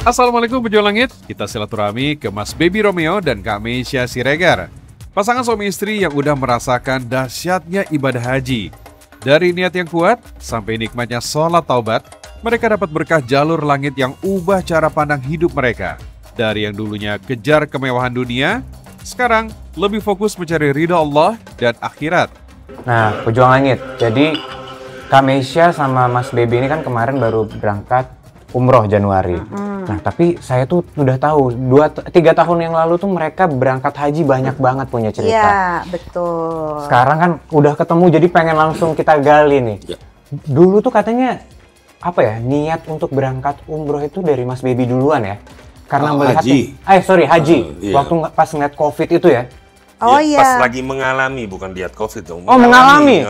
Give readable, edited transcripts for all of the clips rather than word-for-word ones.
Assalamualaikum pejuang langit, kita silaturahmi ke Mas Baby Romeo dan Kak Meisya Siregar. Pasangan suami istri yang udah merasakan dahsyatnya ibadah haji. Dari niat yang kuat sampai nikmatnya sholat taubat, mereka dapat berkah jalur langit yang ubah cara pandang hidup mereka. Dari yang dulunya kejar kemewahan dunia, sekarang lebih fokus mencari ridha Allah dan akhirat. Nah, pejuang langit, jadi Kak Meisya sama Mas Baby ini kan kemarin baru berangkat umroh Januari. Nah, tapi saya tuh udah tahu 2-3 tahun yang lalu tuh mereka berangkat haji banyak banget punya cerita. Iya, betul. Sekarang kan udah ketemu jadi pengen langsung kita gali nih. Ya. Dulu tuh katanya apa ya, niat untuk berangkat umroh itu dari Mas Baby duluan ya. Karena melihat haji. Haji. Iya. Waktu pas ngeliat Covid itu ya. Oh Ya, iya. Pas lagi mengalami, bukan lihat COVID dong. Oh, mengalami?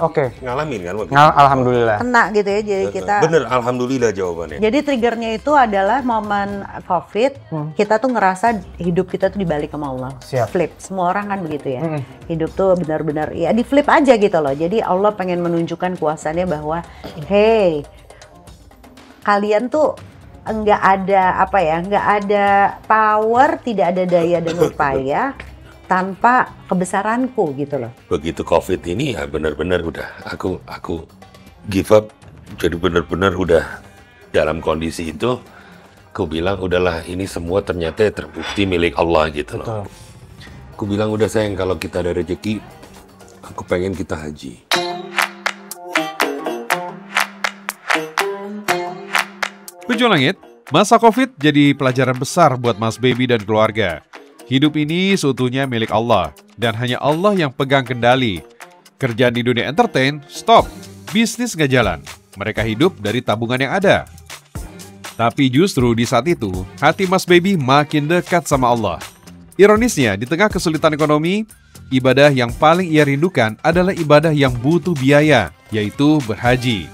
Oke. Ngalamin kan waktu itu. Alhamdulillah. Kena gitu ya, jadi kita. Bener, alhamdulillah jawabannya. Jadi triggernya itu adalah momen COVID, kita tuh ngerasa hidup kita tuh dibalik sama Allah. Siap. Flip, semua orang kan begitu ya. Hidup tuh benar-benar ya di flip aja gitu loh. Jadi Allah pengen menunjukkan kuasanya bahwa, hey, kalian tuh nggak ada nggak ada power, tidak ada daya dan upaya tanpa kebesaranku gitu loh. Begitu COVID ini ya benar-benar udah aku give up. Jadi benar-benar udah dalam kondisi itu aku bilang udahlah, ini semua ternyata terbukti milik Allah gitu loh. Aku bilang udah sayang, kalau kita ada rezeki aku pengen kita haji. Pejuang langit, masa Covid jadi pelajaran besar buat Mas Baby dan keluarga. Hidup ini seutuhnya milik Allah, dan hanya Allah yang pegang kendali. Kerjaan di dunia entertain, stop. Bisnis nggak jalan. Mereka hidup dari tabungan yang ada. Tapi justru di saat itu, hati Mas Baby makin dekat sama Allah. Ironisnya, di tengah kesulitan ekonomi, ibadah yang paling ia rindukan adalah ibadah yang butuh biaya, yaitu berhaji.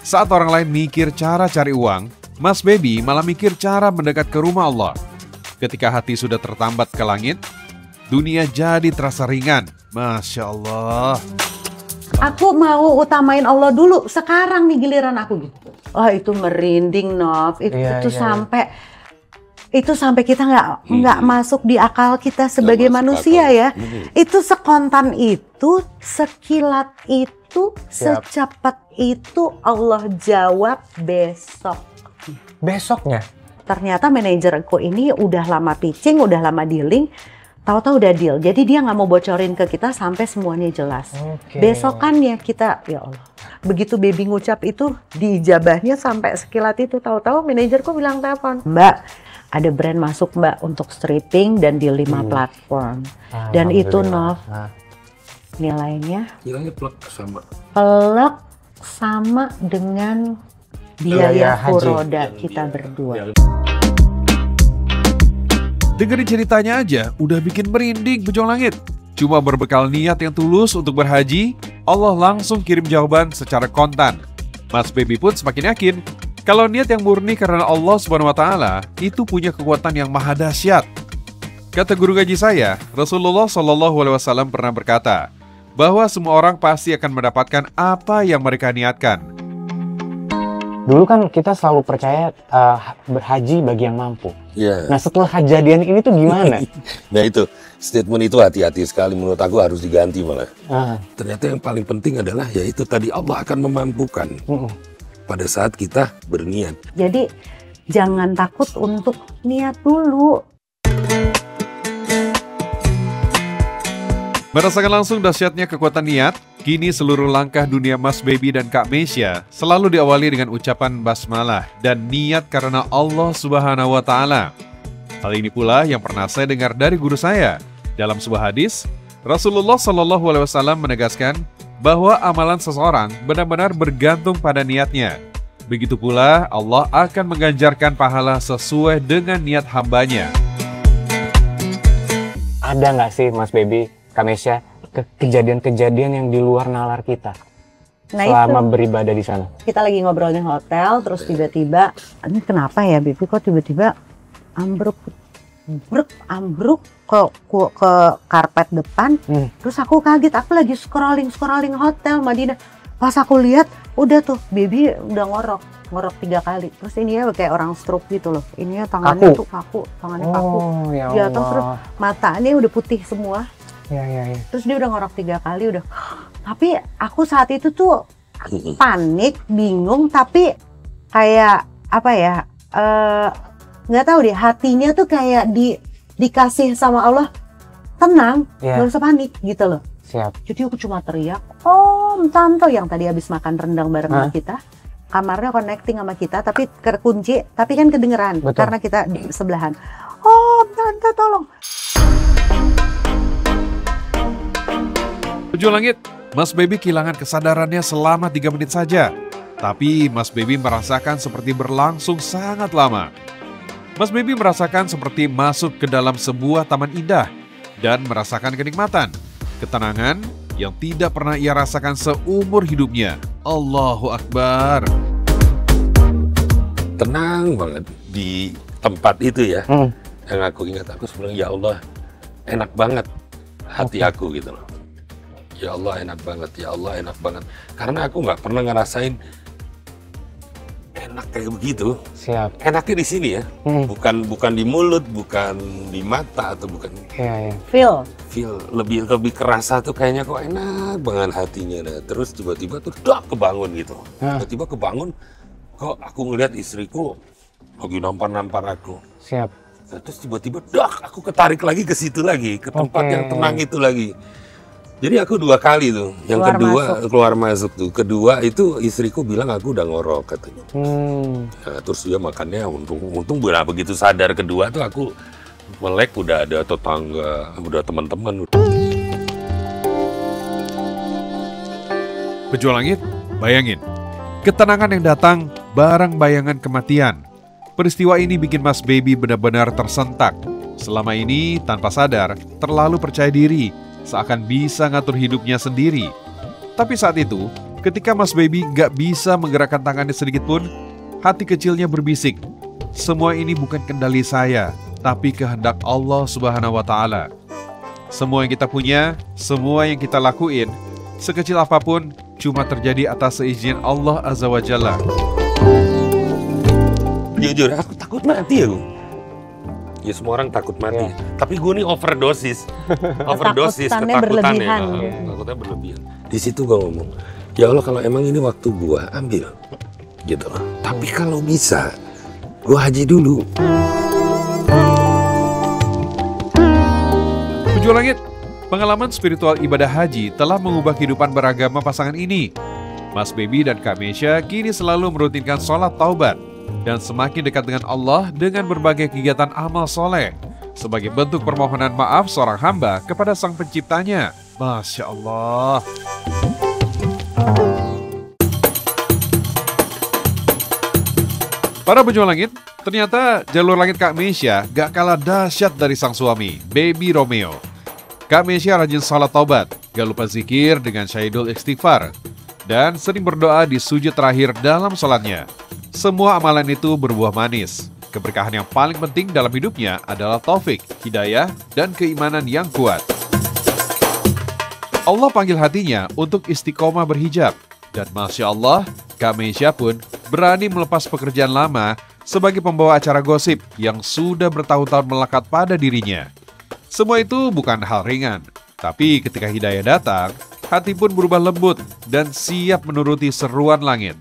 Saat orang lain mikir cara cari uang, Mas Baby malah mikir cara mendekat ke rumah Allah. Ketika hati sudah tertambat ke langit, dunia jadi terasa ringan. Masya Allah. Aku mau utamain Allah dulu, sekarang nih giliran aku gitu. Oh itu merinding, Nov. Itu sampai kita nggak masuk di akal kita sebagai manusia ya. Itu sekontan itu, sekilat itu, secepat itu Allah jawab besok. Besoknya? Ternyata manajerku ini udah lama pitching, udah lama dealing, tahu-tahu udah deal. Jadi dia nggak mau bocorin ke kita sampai semuanya jelas. Besokannya kita, ya Allah. Begitu Baby ngucap itu, diijabahnya sampai sekilat itu. Tahu-tahu manajerku bilang telepon, Mbak, ada brand masuk Mbak untuk stripping dan di 5 platform. Dan itu Nov, nilainya plek sama dengan biaya furoda kita berdua. Dengerin ceritanya aja udah bikin merinding pejuang langit. Cuma berbekal niat yang tulus untuk berhaji, Allah langsung kirim jawaban secara kontan. Mas Baby pun semakin yakin kalau niat yang murni karena Allah SWT itu punya kekuatan yang maha dahsyat. Kata guru ngaji saya, Rasulullah SAW pernah berkata bahwa semua orang pasti akan mendapatkan apa yang mereka niatkan. Dulu kan kita selalu percaya berhaji bagi yang mampu. Ya. Nah setelah kejadian ini tuh gimana? Nah itu, statement itu hati-hati sekali, menurut aku harus diganti malah. Ternyata yang paling penting adalah yaitu tadi, Allah akan memampukan pada saat kita berniat. Jadi jangan takut untuk niat dulu. Merasakan langsung dahsyatnya kekuatan niat, kini seluruh langkah dunia Mas Baby dan Kak Meisya selalu diawali dengan ucapan basmalah dan niat karena Allah Subhanahu wa Ta'ala. Hal ini pula yang pernah saya dengar dari guru saya. Dalam sebuah hadis, Rasulullah SAW menegaskan bahwa amalan seseorang benar-benar bergantung pada niatnya. Begitu pula Allah akan mengganjarkan pahala sesuai dengan niat hambanya. Ada nggak sih Mas Baby, Kak Meisya, kejadian-kejadian yang di luar nalar kita selama beribadah di sana? Kita lagi ngobrolin hotel, terus tiba-tiba, ini kenapa ya Baby kok tiba-tiba ambruk ke karpet depan. Terus aku kaget, aku lagi scrolling hotel Madinah. Pas aku lihat Udah tuh, baby udah ngorok 3 kali. Terus ininya kayak orang stroke gitu loh. Ininya tangannya tuh kaku, tangannya kaku. Oh, ya Jatuh Allah. terus matanya udah putih semua. Ya. Terus dia udah ngorok 3 kali udah. Tapi aku saat itu tuh panik, bingung, tapi kayak apa ya? Nggak tahu deh, hatinya tuh kayak dikasih sama Allah, tenang, nggak usah panik gitu loh. Siap. Jadi aku cuma teriak, Om Tante yang tadi habis makan rendang bareng sama kita. Kamarnya connecting sama kita, tapi terkunci, tapi kan kedengeran. Betul. Karena kita di sebelahan. Om Tante tolong. Tujuh Langit, Mas Baby kehilangan kesadarannya selama 3 menit saja. Tapi Mas Baby merasakan seperti berlangsung sangat lama. Mas Baby merasakan seperti masuk ke dalam sebuah taman indah dan merasakan kenikmatan, ketenangan yang tidak pernah ia rasakan seumur hidupnya. Allahu Akbar. Tenang banget di tempat itu ya. Yang aku ingat, aku sebenarnya ya Allah enak banget hati aku gitu loh. Ya Allah enak banget, ya Allah enak banget. Karena aku nggak pernah ngerasain enak kayak begitu. Siap. Enaknya di sini ya, bukan di mulut, bukan di mata atau bukan. Iya. Feel. Lebih kerasa tuh kayaknya kok enak banget hatinya. Nah, terus tiba-tiba tuh kebangun gitu. Tiba-tiba kebangun, kok aku ngeliat istriku lagi nampar aku. Siap. Nah, terus tiba-tiba aku ketarik lagi ke situ lagi, ke tempat yang tenang itu lagi. Jadi aku 2 kali tuh. Yang kedua keluar masuk tuh. Kedua itu istriku bilang aku udah ngorok katanya. Nah, terus dia makannya untung begitu sadar kedua tuh aku melek, udah ada tetangga, udah teman-teman. Pejuang Langit, bayangin, ketenangan yang datang bareng bayangan kematian. Peristiwa ini bikin Mas Baby benar-benar tersentak. Selama ini tanpa sadar, terlalu percaya diri, seakan bisa ngatur hidupnya sendiri. Tapi saat itu, ketika Mas Baby gak bisa menggerakkan tangannya sedikit pun, hati kecilnya berbisik, semua ini bukan kendali saya, tapi kehendak Allah Subhanahu wa Ta'ala. Semua yang kita punya, semua yang kita lakuin, sekecil apapun, cuma terjadi atas seizin Allah Azza wa Jalla. Jujur, aku takut mati aku. Ya semua orang takut mati. Tapi gue nih overdosis Ketakutannya berlebihan. Takutnya berlebihan. Di situ gue ngomong, ya Allah kalau emang ini waktu gue ambil, gitu. Tapi kalau bisa, gue haji dulu. Tujuh Langit, pengalaman spiritual ibadah haji telah mengubah kehidupan beragama pasangan ini. Mas Baby dan Kak Mesya kini selalu merutinkan sholat taubat dan semakin dekat dengan Allah dengan berbagai kegiatan amal soleh sebagai bentuk permohonan maaf seorang hamba kepada Sang Penciptanya. Masya Allah. Para pejuang langit, ternyata jalur langit Kak Mesya gak kalah dahsyat dari sang suami, Baby Romeo. Kak Mesya rajin salat taubat, gak lupa zikir dengan syahidul istighfar, dan sering berdoa di sujud terakhir dalam salatnya. Semua amalan itu berbuah manis. Keberkahan yang paling penting dalam hidupnya adalah taufik, hidayah, dan keimanan yang kuat. Allah panggil hatinya untuk istiqomah berhijab. Dan Masya Allah, Kak Mesya pun berani melepas pekerjaan lama sebagai pembawa acara gosip yang sudah bertahun-tahun melekat pada dirinya. Semua itu bukan hal ringan. Tapi ketika hidayah datang, hati pun berubah lembut dan siap menuruti seruan langit.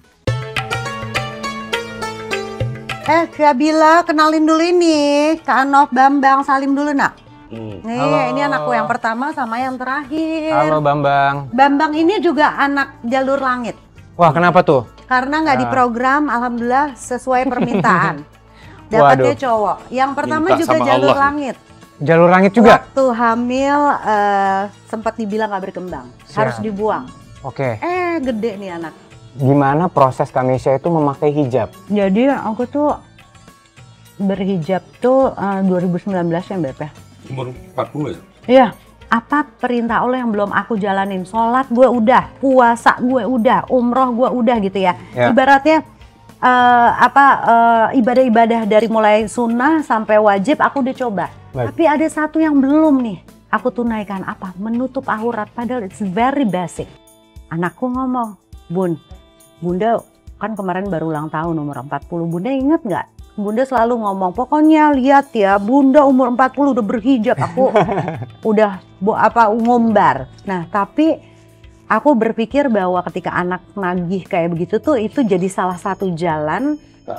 Kak Bila, kenalin dulu ini. Kak Anov, Bambang, salim dulu nak. Nih, Halo. ini anakku yang pertama sama yang terakhir. Halo Bambang. Bambang ini juga anak jalur langit. Wah, kenapa tuh? Karena nggak diprogram, alhamdulillah sesuai permintaan. Dapatnya cowok. Yang pertama Minta juga sama jalur Allah. langit. Jalur langit juga? Waktu hamil sempat dibilang nggak berkembang, harus dibuang. Oke. Gede nih anak. Gimana proses Kak Mesya itu memakai hijab? Jadi aku tuh berhijab tuh 2019 ya Beb ya. Umur 40 ya? Iya. Apa perintah Allah yang belum aku jalanin? Sholat gue udah, puasa gue udah, umroh gue udah gitu ya. Ya. Ibaratnya ibadah-ibadah dari mulai sunnah sampai wajib aku udah coba. Baik. Tapi ada satu yang belum nih aku tunaikan, apa? Menutup aurat, padahal it's very basic. Anakku ngomong, Bun, Bunda kan kemarin baru ulang tahun umur 40. Bunda inget nggak? Bunda selalu ngomong, pokoknya lihat ya, Bunda umur 40 udah berhijab. Aku udah ngumbar. Nah, tapi aku berpikir bahwa ketika anak nagih kayak begitu tuh, itu jadi salah satu jalan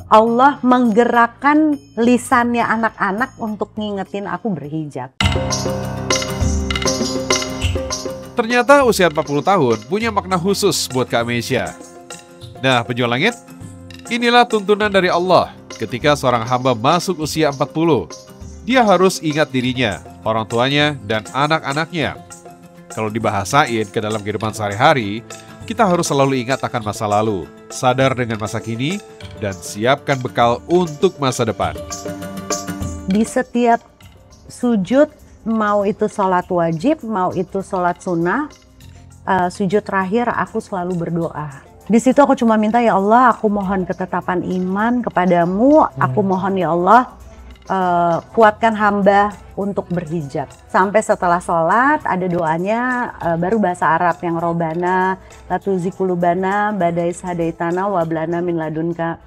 Allah menggerakkan lisannya anak-anak untuk ngingetin aku berhijab. Ternyata usia 40 tahun punya makna khusus buat Kak Meisya. Nah, penjual langit, inilah tuntunan dari Allah ketika seorang hamba masuk usia 40. Dia harus ingat dirinya, orang tuanya, dan anak-anaknya. Kalau dibahasain ke dalam kehidupan sehari-hari, kita harus selalu ingat akan masa lalu, sadar dengan masa kini, dan siapkan bekal untuk masa depan. Di setiap sujud, mau itu sholat wajib, mau itu sholat sunnah, sujud terakhir aku selalu berdoa. Di situ aku cuma minta, ya Allah, aku mohon ketetapan iman kepadamu, aku mohon ya Allah, kuatkan hamba untuk berhijab. Sampai setelah sholat ada doanya, baru bahasa Arab yang robana, latuzikulubana, badai sadaitana, wablana min ladunka.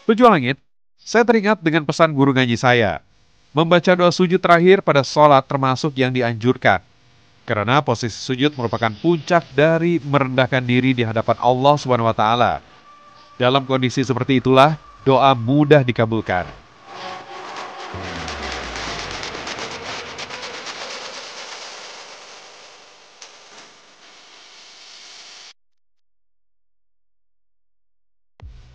Penjual langit, saya teringat dengan pesan guru ngaji saya. Membaca doa sujud terakhir pada sholat termasuk yang dianjurkan. Karena posisi sujud merupakan puncak dari merendahkan diri di hadapan Allah SWT. Dalam kondisi seperti itulah, doa mudah dikabulkan.